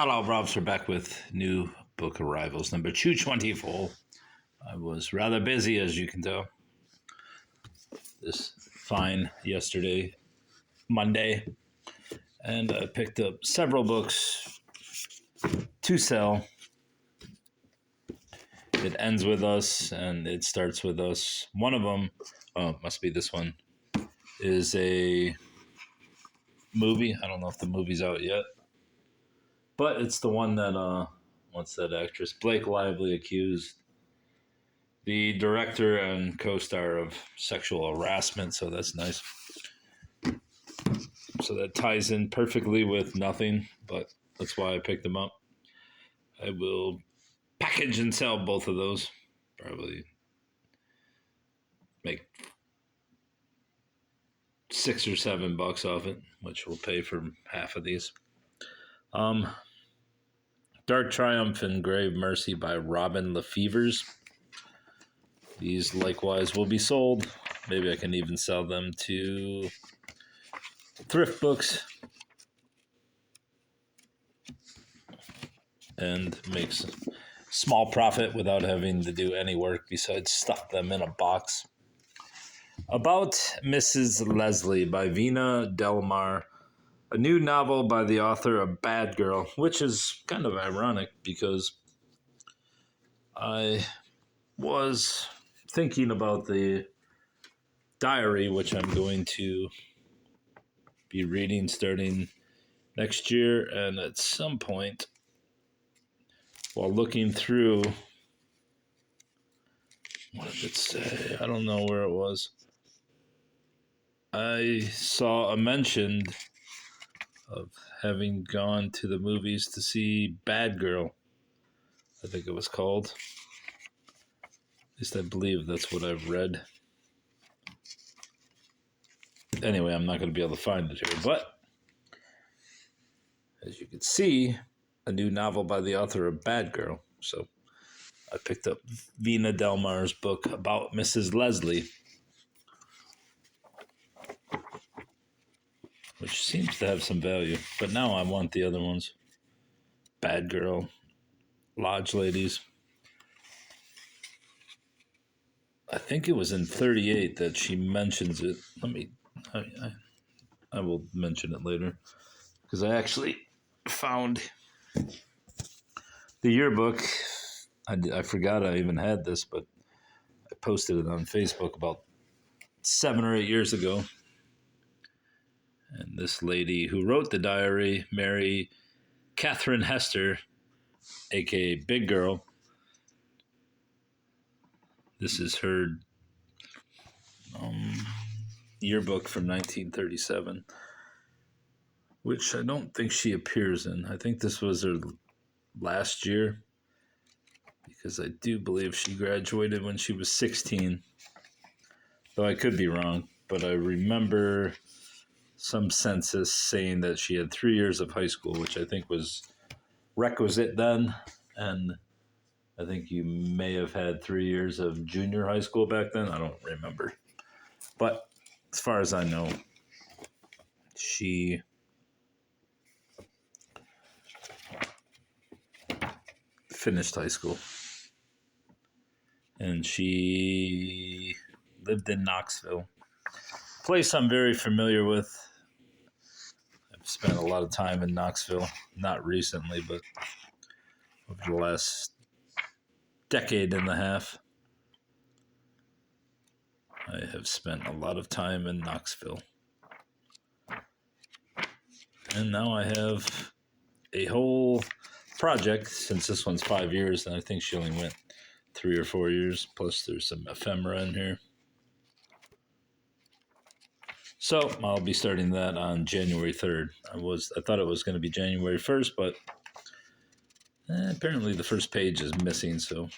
Hello, Robs. We're back with new book arrivals, number 224. I was rather busy, as you can tell. This fine yesterday, Monday, and I picked up several books to sell. It ends with us, and it starts with us. One of them, must be this one, is a movie. I don't know if the movie's out yet, but it's the one that, what's that actress? Blake Lively accused the director and co-star of sexual harassment, so that's nice. So that ties in perfectly with nothing, but that's why I picked them up. I will package and sell both of those. Probably make $6 or $7 off it, which will pay for half of these. Dark Triumph and Grave Mercy by Robin Lefevers. These likewise will be sold. Maybe I can even sell them to thrift books and make a small profit without having to do any work besides stuff them in a box. About Mrs. Leslie by Vina Del Mar, a new novel by the author of Bad Girl, which is kind of ironic because I was thinking about the diary, which I'm going to be reading starting next year, and at some point, while looking through, what did it say? I don't know where it was. I saw a mention of having gone to the movies to see Bad Girl, I think it was called. At least I believe that's what I've read. Anyway, I'm not going to be able to find it here, but as you can see, a new novel by the author of Bad Girl. So I picked up Vina Del Mar's book about Mrs. Leslie, which seems to have some value. But now I want the other ones. Bad Girl, Lodge Ladies. I think it was in 38 that she mentions it. I will mention it later, because I actually found the yearbook. I forgot I even had this, but I posted it on Facebook about 7 or 8 years ago. And this lady who wrote the diary, Mary Catherine Hester, aka Big Girl, this is her yearbook from 1937, which I don't think she appears in. I think this was her last year, because I do believe she graduated when she was 16. Though I could be wrong, but I remember some census saying that she had 3 years of high school, which I think was requisite then, and I think you may have had 3 years of junior high school back then. I don't remember. But as far as I know, she finished high school. And she lived in Knoxville, place I'm very familiar with. I've spent a lot of time in Knoxville, not recently, but over the last decade and a half. I have spent a lot of time in Knoxville. And now I have a whole project, since this one's 5 years, and I think she only went 3 or 4 years, plus there's some ephemera in here. So I'll be starting that on January 3rd. I thought it was going to be January 1st, but apparently the first page is missing, so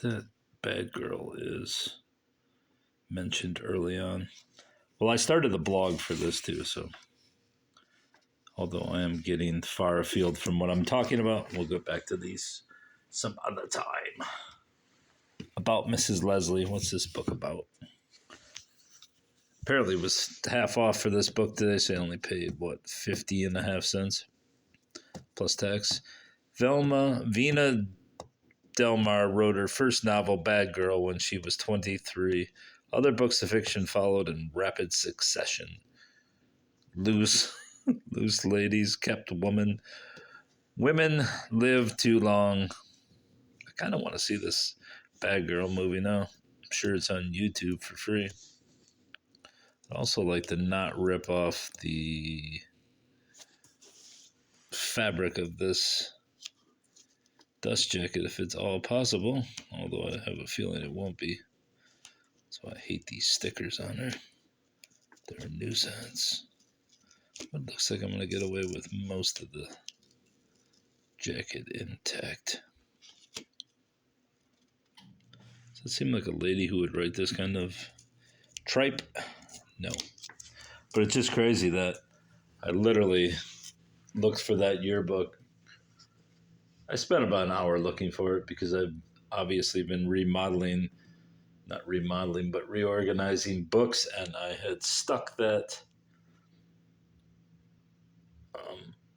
that Bad Girl is mentioned early on. Well, I started the blog for this too, so although I am getting far afield from what I'm talking about, we'll get back to these some other time. About Mrs. Leslie, what's this book about? Apparently, it was half off for this book today, so I only paid, 50.5 cents plus tax. Vina Delmar wrote her first novel, Bad Girl, when she was 23. Other books of fiction followed in rapid succession. Loose Ladies, Kept Woman, Women Live Too Long. I kind of want to see this Bad Girl movie now. I'm sure it's on YouTube for free. I'd also like to not rip off the fabric of this dust jacket if it's all possible, although I have a feeling it won't be. That's why I hate these stickers on her. They're a nuisance. But it looks like I'm going to get away with most of the jacket intact. Does it seem like a lady who would write this kind of tripe? No. But it's just crazy that I literally looked for that yearbook. I spent about an hour looking for it because I've obviously been reorganizing books, and I had stuck that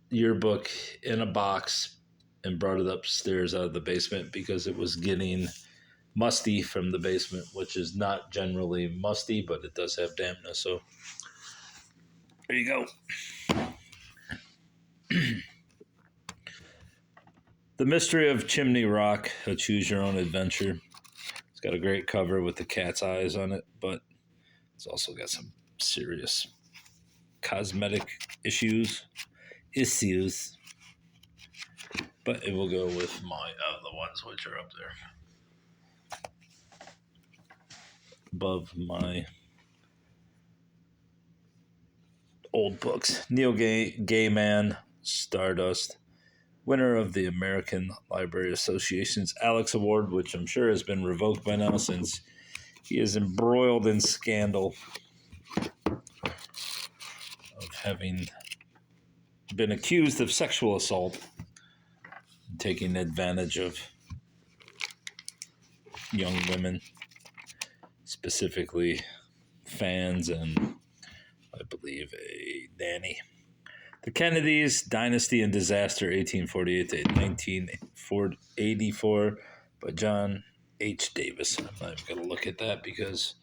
yearbook in a box and brought it upstairs out of the basement because it was getting musty from the basement, which is not generally musty, but it does have dampness. So there you go. The Mystery of Chimney Rock, a Choose Your Own Adventure. It's got a great cover with the cat's eyes on it, but it's also got some serious cosmetic issues. But it will go with my the ones which are up there above my old books. Neil Gaiman, Stardust, winner of the American Library Association's Alex Award, which I'm sure has been revoked by now since he is embroiled in scandal of having been accused of sexual assault, taking advantage of young women, specifically fans and I believe a nanny. The Kennedys, Dynasty and Disaster, 1848 to 1984, by John H. Davis. I'm not even going to look at that because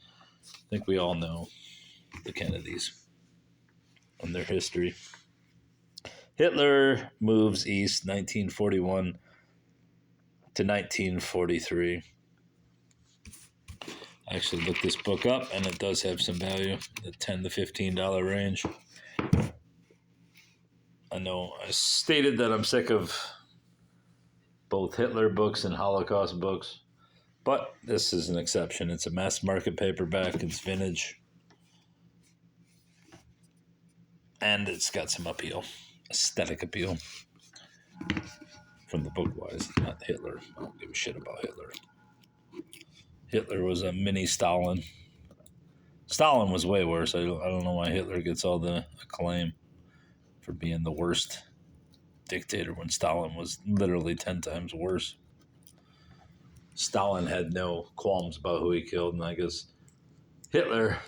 I think we all know the Kennedys and their history. Hitler moves east, 1941 to 1943. I actually looked this book up, and it does have some value, the $10 to $15 range. I know I stated that I'm sick of both Hitler books and Holocaust books, but this is an exception. It's a mass market paperback. It's vintage. And it's got some appeal, aesthetic appeal from the book-wise, not Hitler. I don't give a shit about Hitler. Hitler was a mini Stalin. Stalin was way worse. I don't know why Hitler gets all the acclaim for being the worst dictator when Stalin was literally 10 times worse. Stalin had no qualms about who he killed, and I guess Hitler,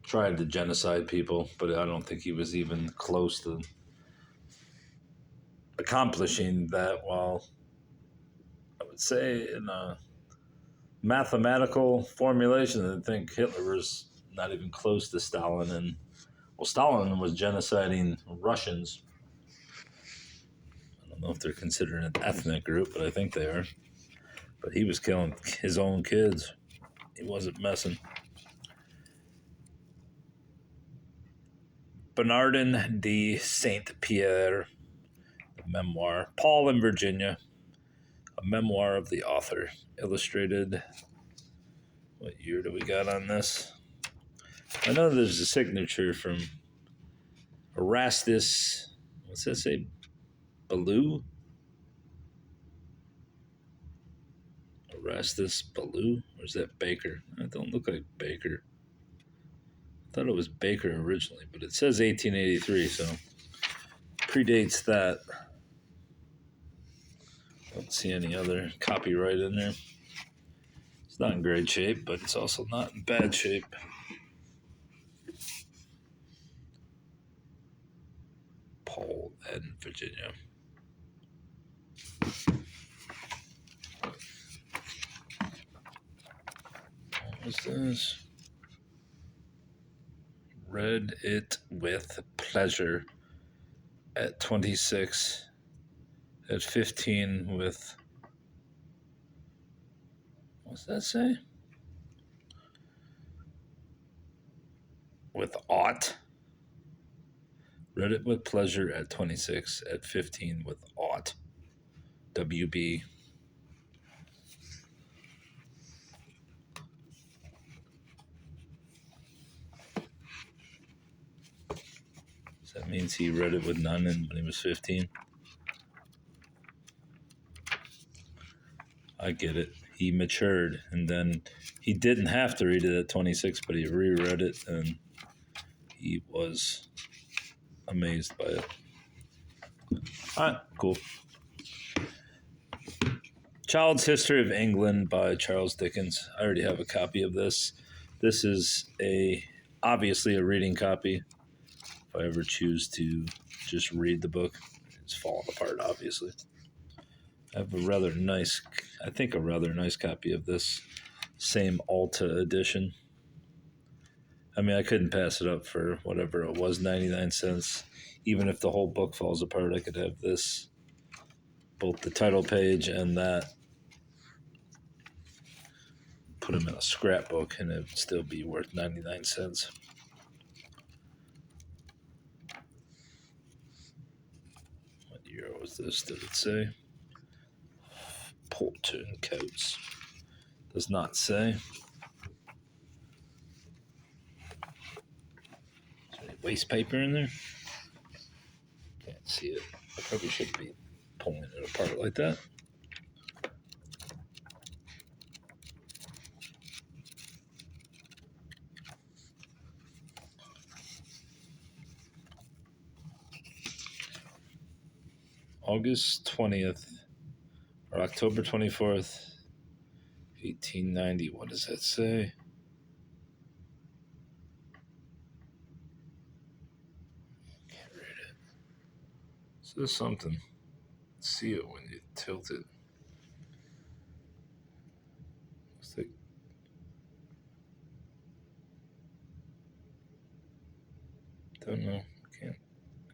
tried to genocide people, but I don't think he was even close to accomplishing that. While I would say in a mathematical formulation, I think Hitler was not even close to Stalin, and Stalin was genociding Russians. I don't know if they're considered an ethnic group, but I think they are. But he was killing his own kids. He wasn't messing. Bernardin de Saint Pierre, a memoir. Paul in Virginia, a memoir of the author. Illustrated. What year do we got on this? I know there's a signature from Erastus. What's that say? Ballou? Erastus Ballou? Or is that Baker? That don't look like Baker. I thought it was Baker originally, but it says 1883, so predates that. Don't see any other copyright in there. It's not in great shape, but it's also not in bad shape. Paul and Virginia. What was this? Read it with pleasure at 26. At 15 with... What's that say? With ought. Read it with pleasure at 26. At 15 with ought. WB. So that means he read it with none when he was 15. I get it. He matured, and then he didn't have to read it at 26, but he reread it, and he was amazed by it. All right, cool. Child's History of England by Charles Dickens. I already have a copy of this. This is obviously a reading copy. If I ever choose to just read the book, it's falling apart, obviously. I have a rather nice copy of this same Alta edition. I mean, I couldn't pass it up for whatever it was, 99 cents. Even if the whole book falls apart, I could have this, both the title page and that, put them in a scrapbook, and it would still be worth 99 cents. What year was this? Did it say? Porton Coats. Does not say. Is there any waste paper in there? Can't see it. I probably shouldn't be pulling it apart like that. August 20th, or October 24th, 1890. What does that say? Can't read it. It says something. See it when you tilt it. Looks like... Don't know. I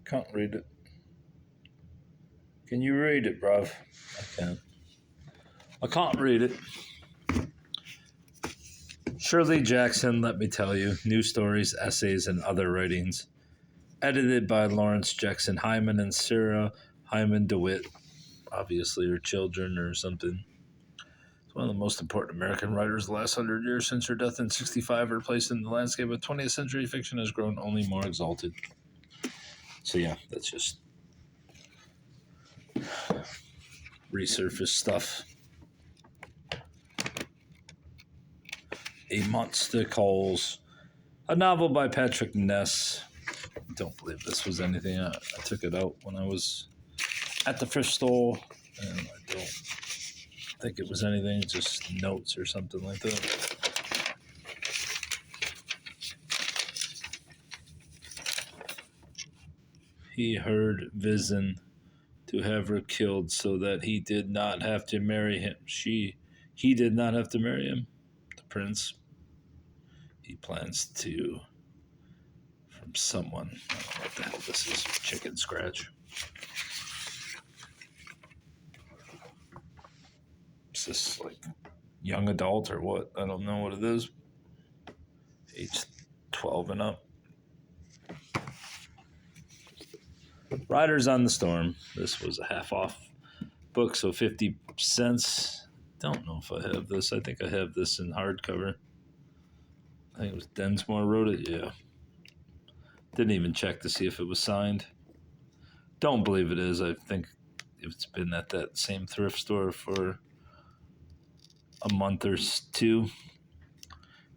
can't read it. Can you read it, bruv? I can't read it. Shirley Jackson, Let Me Tell You, New Stories, Essays, and Other Writings. Edited by Lawrence Jackson Hyman and Sarah Hyman DeWitt. Obviously, her children or something. It's one of the most important American writers of the last 100 years. Since her death in 1965, her place in the landscape of 20th century fiction has grown only more exalted. So yeah, that's just resurface stuff. A Monster Calls, a novel by Patrick Ness. I don't believe this was anything. I took it out when I was at the thrift store, and I don't think it was anything, just notes or something like that. He heard vision to have her killed so that he did not have to marry him. He did not have to marry him. The prince. He plans to, from someone. I don't know what the hell this is. Chicken scratch. Is this like young adult or what? I don't know what it is. Age 12 and up. Riders on the Storm. This was a half off book, so 50 cents. Don't know if I have this. I think I have this in hardcover. I think it was Densmore wrote it. Yeah. Didn't even check to see if it was signed. Don't believe it is. I think it's been at that same thrift store for a month or two,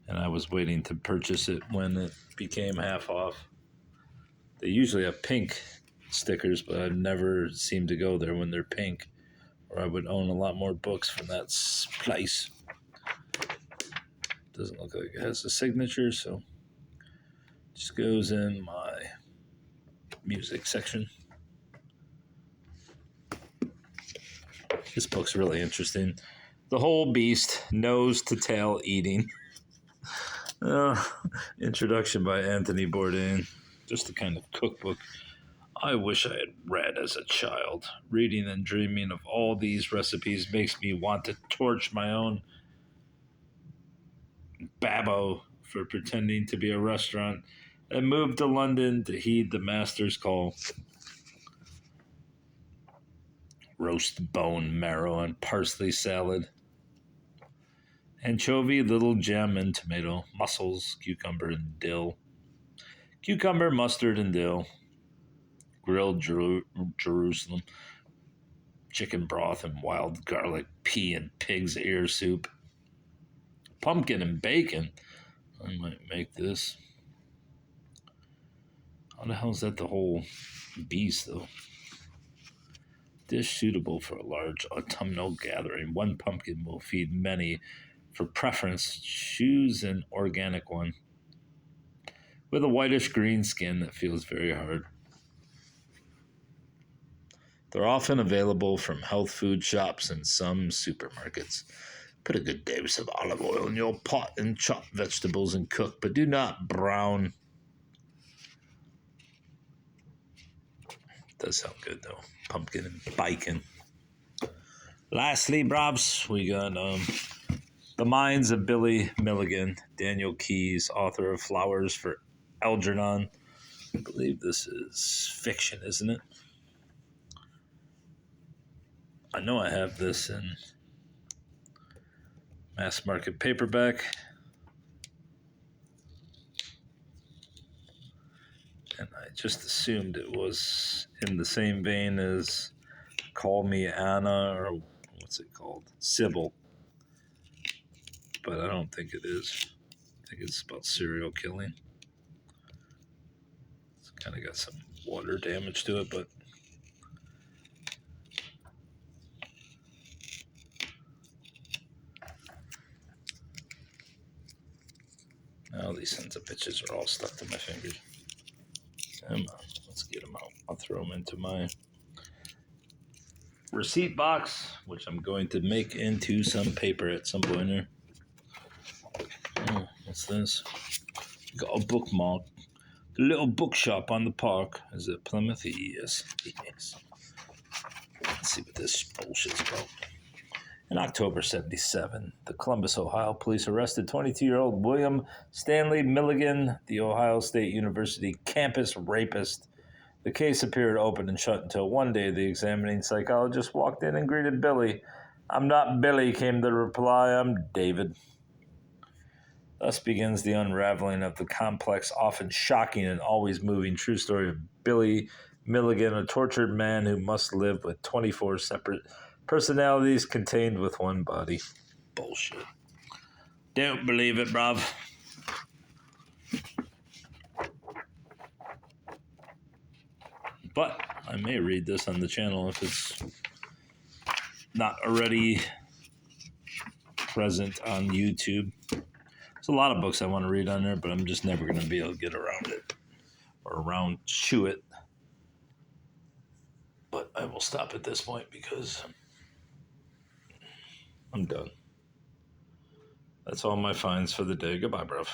and I was waiting to purchase it when it became half off. They usually have pink stickers, but I never seem to go there when they're pink, or I would own a lot more books from that place. Doesn't look like it has a signature, so just goes in my music section. This book's really interesting. The Whole Beast, Nose to Tail Eating. Introduction by Anthony Bourdain. Just the kind of cookbook I wish I had read as a child. Reading and dreaming of all these recipes makes me want to torch my own babbo for pretending to be a restaurant and moved to London to heed the master's call. Roast bone marrow and parsley salad. Anchovy, little gem, and tomato. Mussels, cucumber, and dill. Cucumber, mustard, and dill. Grilled Jerusalem. Chicken broth and wild garlic, pea and pig's ear soup. Pumpkin and bacon. I might make this. How the hell is that the whole beast, though? Dish suitable for a large autumnal gathering. One pumpkin will feed many. For preference, choose an organic one with a whitish green skin that feels very hard. They're often available from health food shops and some supermarkets. Put a good dose of olive oil in your pot and chop vegetables and cook, but do not brown. Does sound good, though. Pumpkin and bacon. Lastly, Brobs, we got The Minds of Billy Milligan, Daniel Keyes, author of Flowers for Algernon. I believe this is fiction, isn't it? I know I have this in mass market paperback. And I just assumed it was in the same vein as Call Me Anna, or what's it called? Sybil. But I don't think it is. I think it's about serial killing. It's kind of got some water damage to it, but now these sons of bitches are all stuck to my fingers. Come on, let's get them out. I'll throw them into my receipt box, which I'm going to make into some paper at some point here. Oh, what's this? Got a bookmark. The little bookshop on the park. Is it Plymouth? Yes. Let's see what this bullshit's about. In October 1977, the Columbus, Ohio police arrested 22-year-old William Stanley Milligan, the Ohio State University campus rapist. The case appeared open and shut until one day the examining psychologist walked in and greeted Billy. "I'm not Billy," came the reply. "I'm David." Thus begins the unraveling of the complex, often shocking, and always moving true story of Billy Milligan, a tortured man who must live with 24 separate personalities contained with one body. Bullshit. Don't believe it, bruv. But I may read this on the channel if it's not already present on YouTube. There's a lot of books I want to read on there, but I'm just never going to be able to get around it or around chew it. But I will stop at this point because I'm done. That's all my finds for the day. Goodbye, bruv.